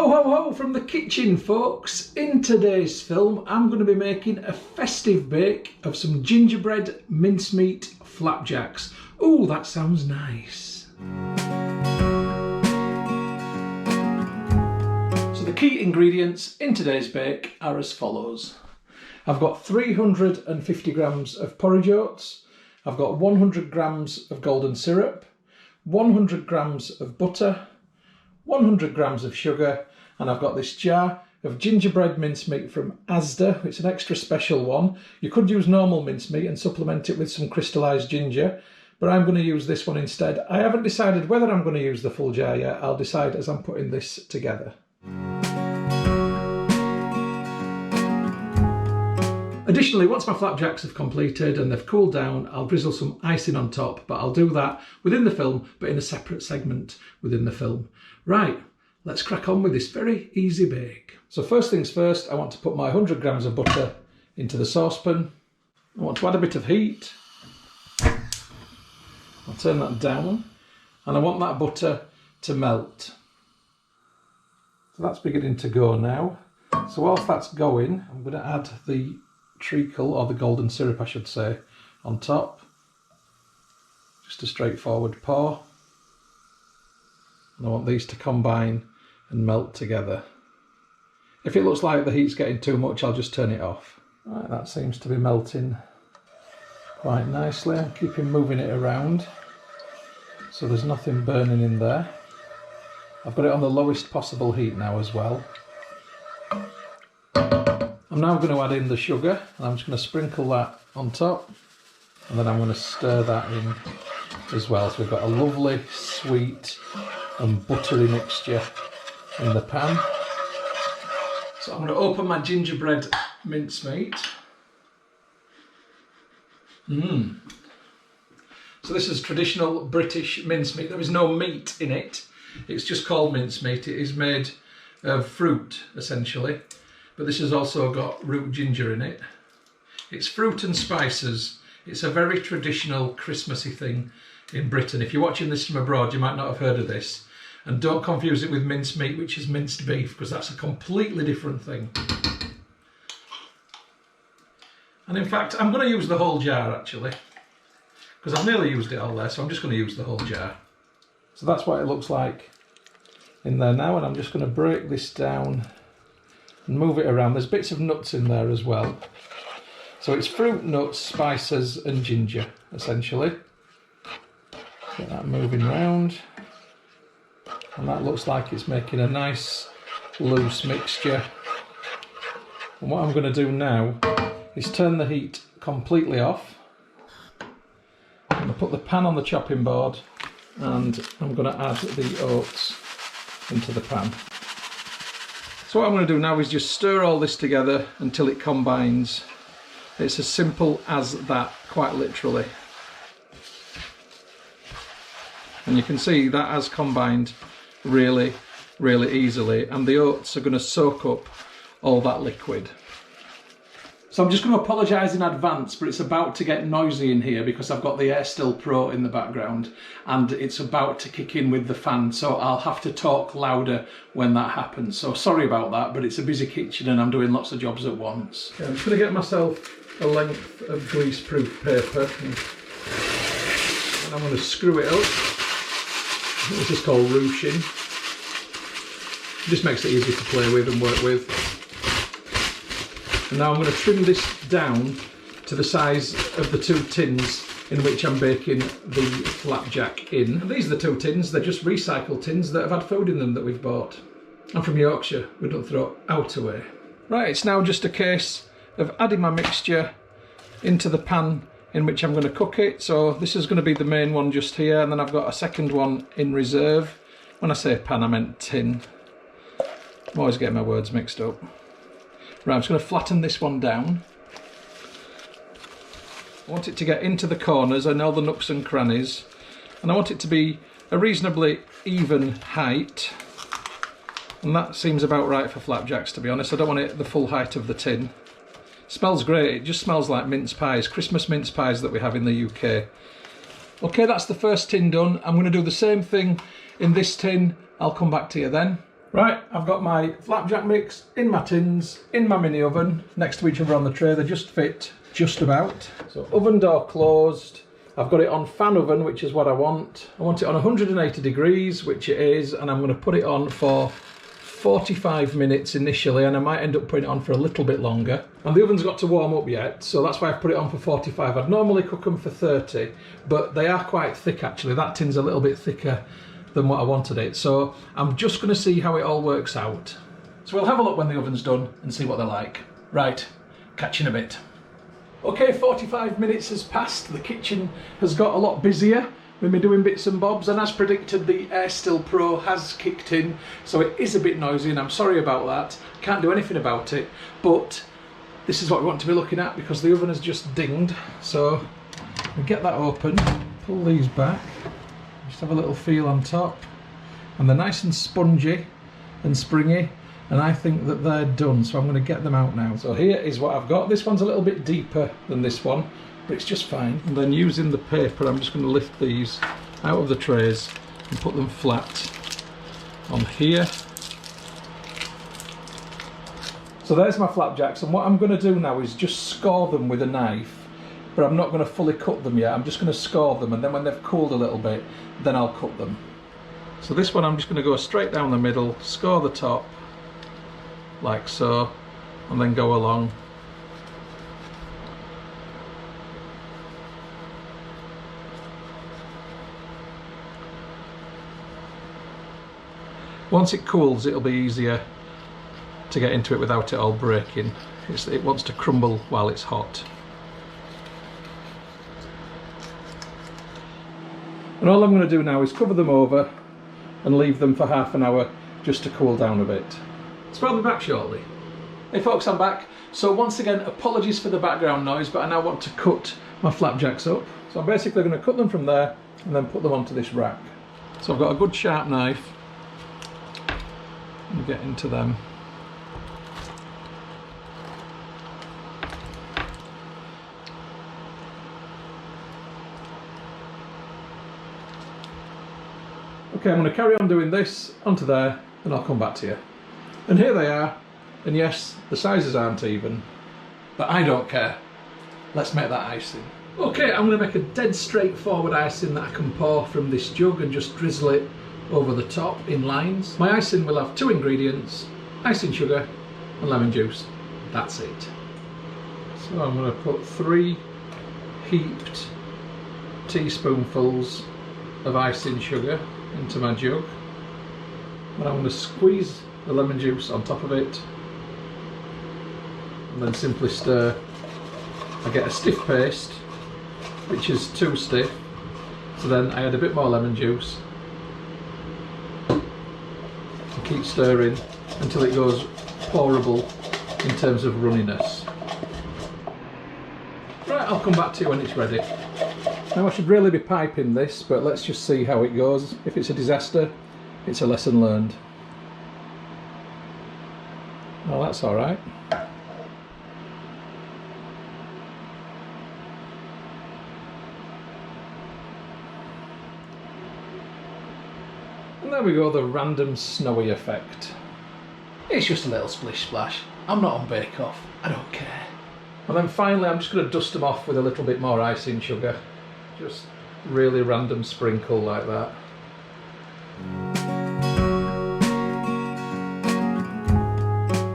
Ho ho ho from the kitchen, folks. In today's film I'm going to be making a festive bake of some gingerbread mincemeat flapjacks. Ooh, that sounds nice. So the key ingredients in today's bake are as follows. I've got 350 grams of porridge oats, I've got 100 grams of golden syrup, 100 grams of butter, 100 grams of sugar, and I've got this jar of gingerbread mincemeat from Asda. It's an extra special one. You could use normal mincemeat and supplement it with some crystallised ginger, but I'm going to use this one instead. I haven't decided whether I'm going to use the full jar yet. I'll decide as I'm putting this together. Additionally, once my flapjacks have completed and they've cooled down, I'll drizzle some icing on top, but I'll do that within the film, but in a separate segment within the film. Right, let's crack on with this very easy bake. So first things first, I want to put my 100 grams of butter into the saucepan. I want to add a bit of heat. I'll turn that down, and I want that butter to melt. So that's beginning to go now. So whilst that's going, I'm going to add the treacle, or the golden syrup I should say, on top. Just a straightforward pour. And I want these to combine and melt together. If it looks like the heat's getting too much, I'll just turn it off. Right, that seems to be melting quite nicely. I'm keeping moving it around so there's nothing burning in there. I've got it on the lowest possible heat now as well. I'm now going to add in the sugar, and I'm just going to sprinkle that on top, and then I'm going to stir that in as well. So we've got a lovely sweet and buttery mixture in the pan. So I'm going to open my gingerbread mincemeat. So this is traditional British mincemeat. There is no meat in it. It's just called mincemeat. It is made of fruit, essentially. But this has also got root ginger in it. It's fruit and spices. It's a very traditional Christmassy thing in Britain. If you're watching this from abroad, you might not have heard of this. And don't confuse it with mincemeat, which is minced beef, because that's a completely different thing. And in fact, I'm going to use the whole jar actually, because I've nearly used it all there, so I'm just going to use the whole jar. So that's what it looks like in there now, and I'm just going to break this down and move it around. There's bits of nuts in there as well. So it's fruit, nuts, spices and ginger, essentially. Get that moving around. And that looks like it's making a nice loose mixture. And what I'm going to do now is turn the heat completely off. I'm going to put the pan on the chopping board, and I'm going to add the oats into the pan. So what I'm going to do now is just stir all this together until it combines. It's as simple as that, quite literally. And you can see that has combined really, really easily, and the oats are going to soak up all that liquid. So I'm just going to apologise in advance, but it's about to get noisy in here because I've got the Air Still Pro in the background and it's about to kick in with the fan, so I'll have to talk louder when that happens. So sorry about that, but it's a busy kitchen and I'm doing lots of jobs at once. Okay, I'm just going to get myself a length of grease-proof paper and I'm going to screw it up. This is called ruching. It just makes it easy to play with and work with. And now I'm going to trim this down to the size of the 2 tins in which I'm baking the flapjack in. And these are the 2 tins. They're just recycled tins that have had food in them that we've bought. I'm from Yorkshire. We don't throw out away. Right, it's now just a case of adding my mixture into the pan in which I'm going to cook it. So this is going to be the main one just here, and then I've got a second one in reserve. When I say pan, I meant tin. I'm always getting my words mixed up. Right, I'm just going to flatten this one down. I want it to get into the corners and all the nooks and crannies, and I want it to be a reasonably even height, and that seems about right for flapjacks, to be honest. I don't want it the full height of the tin. It smells great. It just smells like mince pies, Christmas mince pies that we have in the UK. Okay, that's the first tin done. I'm going to do the same thing in this tin. I'll come back to you then. Right, I've got my flapjack mix in my tins, in my mini oven, next to each other on the tray. They just fit just about. So oven door closed. I've got it on fan oven, which is what I want. I want it on 180 degrees, which it is, and I'm going to put it on for 45 minutes initially, and I might end up putting it on for a little bit longer. And the oven's got to warm up yet, so that's why I've put it on for 45. I'd normally cook them for 30, but they are quite thick actually. That tin's a little bit thicker than what I wanted it, so I'm just going to see how it all works out. So we'll have a look when the oven's done and see what they're like. Right, catch you in a bit. Okay, 45 minutes has passed. The kitchen has got a lot busier with me doing bits and bobs, and as predicted, the Air Still Pro has kicked in, so it is a bit noisy, and I'm sorry about that. Can't do anything about it, but this is what we want to be looking at because the oven has just dinged. So we get that open, pull these back, just have a little feel on top, and they're nice and spongy and springy, and I think that they're done, so I'm going to get them out now. So here is what I've got. This one's a little bit deeper than this one, but it's just fine. And then using the paper, I'm just going to lift these out of the trays and put them flat on here. So there's my flapjacks, and what I'm going to do now is just score them with a knife, but I'm not going to fully cut them yet. I'm just going to score them, and then when they've cooled a little bit, then I'll cut them. So this one I'm just going to go straight down the middle, score the top, like so, and then go along. Once it cools, it'll be easier to get into it without it all breaking. It wants to crumble while it's hot. And all I'm going to do now is cover them over and leave them for half an hour just to cool down a bit. So I'll be back shortly. Hey folks, I'm back. So once again, apologies for the background noise, but I now want to cut my flapjacks up. So I'm basically going to cut them from there and then put them onto this rack. So I've got a good sharp knife and get into them. Okay, I'm going to carry on doing this onto there and I'll come back to you. And here they are, and yes, the sizes aren't even, but I don't care. Let's make that icing. Okay, I'm going to make a dead straightforward icing that I can pour from this jug and just drizzle it over the top in lines. My icing will have 2 ingredients, icing sugar and lemon juice. That's it. So I'm going to put 3 heaped teaspoonfuls of icing sugar into my jug, and I'm going to squeeze the lemon juice on top of it and then simply stir. I get a stiff paste, which is too stiff, so then I add a bit more lemon juice and keep stirring until it goes pourable in terms of runniness. Right, I'll come back to you when it's ready. Now I should really be piping this, but let's just see how it goes. If it's a disaster, it's a lesson learned. Well, that's alright. And there we go, the random snowy effect. It's just a little splish splash. I'm not on Bake Off, I don't care. And then finally I'm just going to dust them off with a little bit more icing sugar. Just really random sprinkle like that.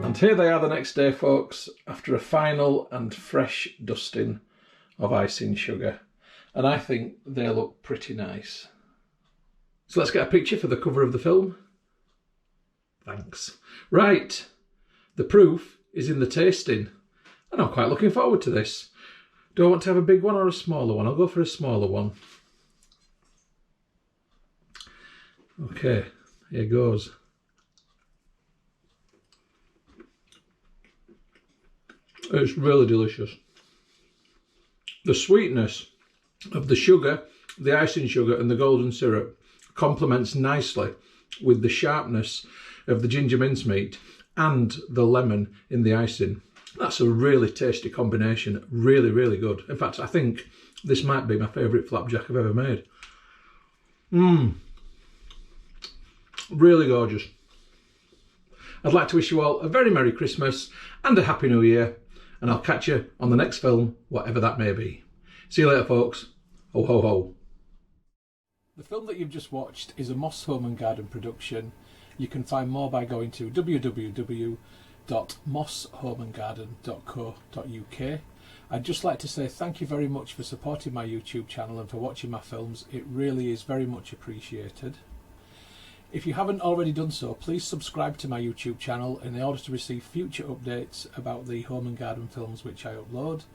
And here they are the next day, folks, after a final and fresh dusting of icing sugar. And I think they look pretty nice. So let's get a picture for the cover of the film. Thanks. Right, the proof is in the tasting. And I'm quite looking forward to this. Do I want to have a big one or a smaller one? I'll go for a smaller one. Okay, here goes. It's really delicious. The sweetness of the sugar, the icing sugar and the golden syrup complements nicely with the sharpness of the ginger mincemeat and the lemon in the icing. That's a really tasty combination. Really, really good. In fact, I think this might be my favourite flapjack I've ever made. Really gorgeous. I'd like to wish you all a very Merry Christmas and a Happy New Year, and I'll catch you on the next film, whatever that may be. See you later, folks. Ho, ho, ho. The film that you've just watched is a Moss Home and Garden production. You can find more by going to www.mosshomeandgarden.co.uk. I'd just like to say thank you very much for supporting my YouTube channel and for watching my films. It really is very much appreciated. If you haven't already done so, please subscribe to my YouTube channel in order to receive future updates about the home and garden films which I upload.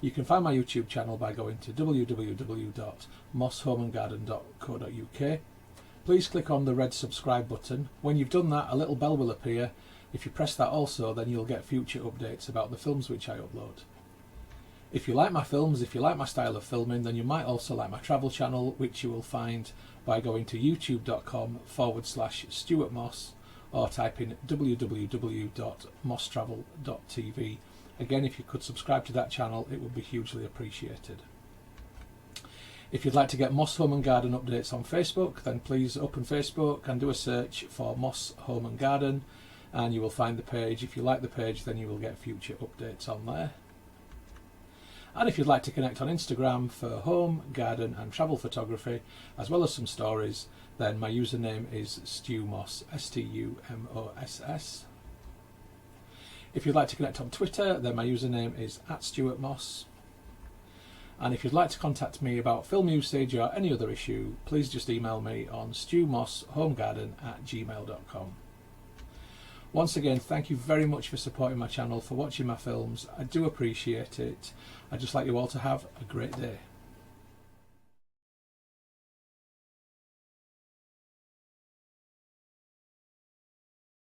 You can find my YouTube channel by going to www.mosshomeandgarden.co.uk. Please click on the red subscribe button. When you've done that, a little bell will appear. If you press that also, then you'll get future updates about the films which I upload. If you like my films, if you like my style of filming, then you might also like my travel channel, which you will find by going to youtube.com/Stuart Moss or type in www.mosstravel.tv. Again, if you could subscribe to that channel, it would be hugely appreciated. If you'd like to get Moss Home and Garden updates on Facebook, then please open Facebook and do a search for Moss Home and Garden, and you will find the page. If you like the page, then you will get future updates on there. And if you'd like to connect on Instagram for home, garden and travel photography, as well as some stories, then my username is StuMoss, STUMOSS. If you'd like to connect on Twitter, then my username is @StuartMoss. And if you'd like to contact me about film usage or any other issue, please just email me on stewmosshomegarden@gmail.com. Once again, thank you very much for supporting my channel, for watching my films. I do appreciate it. I'd just like you all to have a great day.